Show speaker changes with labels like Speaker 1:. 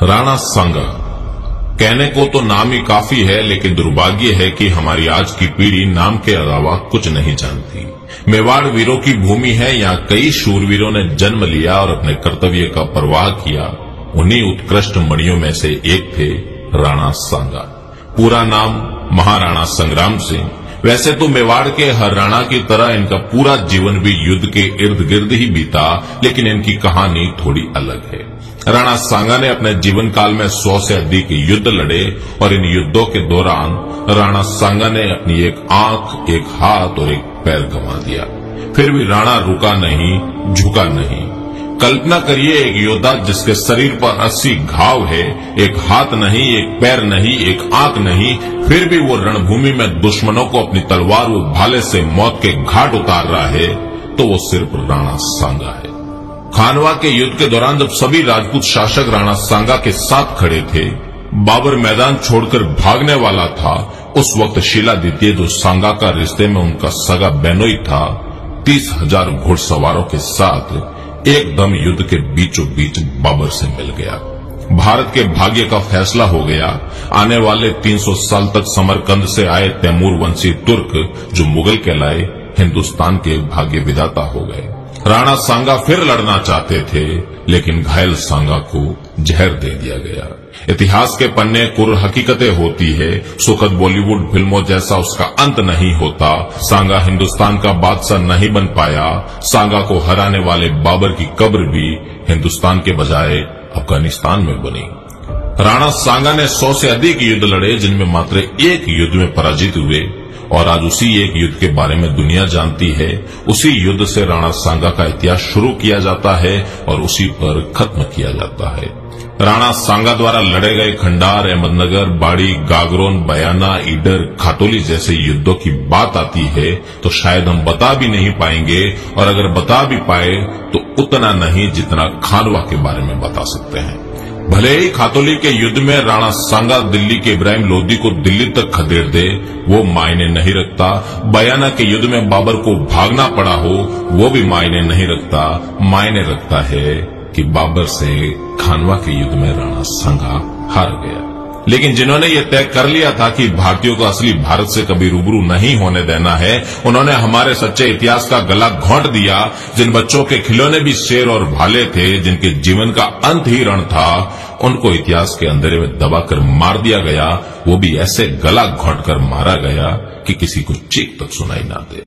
Speaker 1: राणा सांगा। कहने को तो नाम ही काफी है, लेकिन दुर्भाग्य है कि हमारी आज की पीढ़ी नाम के अलावा कुछ नहीं जानती। मेवाड़ वीरों की भूमि है। यहाँ कई शूरवीरों ने जन्म लिया और अपने कर्तव्य का परवाह किया। उन्हीं उत्कृष्ट मणियों में से एक थे राणा सांगा। पूरा नाम महाराणा संग्राम सिंह। वैसे तो मेवाड़ के हर राणा की तरह इनका पूरा जीवन भी युद्ध के इर्द गिर्द ही बीता, लेकिन इनकी कहानी थोड़ी अलग है। राणा सांगा ने अपने जीवन काल में 100 से अधिक युद्ध लड़े और इन युद्धों के दौरान राणा सांगा ने अपनी एक आंख, एक हाथ और एक पैर गंवा दिया। फिर भी राणा रुका नहीं, झुका नहीं। कल्पना करिए, एक योद्धा जिसके शरीर पर 80 घाव है, एक हाथ नहीं, एक पैर नहीं, एक आंख नहीं, फिर भी वो रणभूमि में दुश्मनों को अपनी तलवार व भाले से मौत के घाट उतार रहा है, तो वो सिर्फ राणा सांगा है। खानवा के युद्ध के दौरान जब सभी राजपूत शासक राणा सांगा के साथ खड़े थे, बाबर मैदान छोड़कर भागने वाला था, उस वक्त शीला द्वितीय, जो सांगा का रिश्ते में उनका सगा बेनोई था, 30,000 घुड़सवारों के साथ एकदम युद्ध के बीचों बीच बाबर से मिल गया। भारत के भाग्य का फैसला हो गया। आने वाले 300 साल तक समरकंद से आए तैमूर वंशी तुर्क, जो मुगल कहलाए, हिंदुस्तान के भाग्य विधाता हो गए। राणा सांगा फिर लड़ना चाहते थे, लेकिन घायल सांगा को जहर दे दिया गया। इतिहास के पन्ने कुर हकीकतें होती है। सुखद बॉलीवुड फिल्मों जैसा उसका अंत नहीं होता। सांगा हिंदुस्तान का बादशाह नहीं बन पाया। सांगा को हराने वाले बाबर की कब्र भी हिंदुस्तान के बजाय अफगानिस्तान में बनी। राणा सांगा ने 100 से अधिक युद्ध लड़े, जिनमें मात्र एक युद्ध में पराजित हुए, और आज उसी एक युद्ध के बारे में दुनिया जानती है। उसी युद्ध से राणा सांगा का इतिहास शुरू किया जाता है और उसी पर खत्म किया जाता है। राणा सांगा द्वारा लड़े गए खंडार, अहमदनगर, बाड़ी, गागरोन, बयाना, ईडर, खातोली जैसे युद्धों की बात आती है तो शायद हम बता भी नहीं पाएंगे, और अगर बता भी पाए तो उतना नहीं जितना खानवा के बारे में बता सकते हैं। भले ही खातोली के युद्ध में राणा सांगा दिल्ली के इब्राहिम लोदी को दिल्ली तक खदेड़ दे, वो मायने नहीं रखता। बयाना के युद्ध में बाबर को भागना पड़ा हो, वो भी मायने नहीं रखता। मायने रखता है कि बाबर से खानवा के युद्ध में राणा सांगा हार गया। लेकिन जिन्होंने ये तय कर लिया था कि भारतीयों को असली भारत से कभी रूबरू नहीं होने देना है, उन्होंने हमारे सच्चे इतिहास का गला घोंट दिया। जिन बच्चों के खिलौने भी शेर और भाले थे, जिनके जीवन का अंत ही रण था, उनको इतिहास के अंधेरे में दबाकर मार दिया गया। वो भी ऐसे गला घोंट कर मारा गया कि किसी को चीख तक सुनाई ना दे।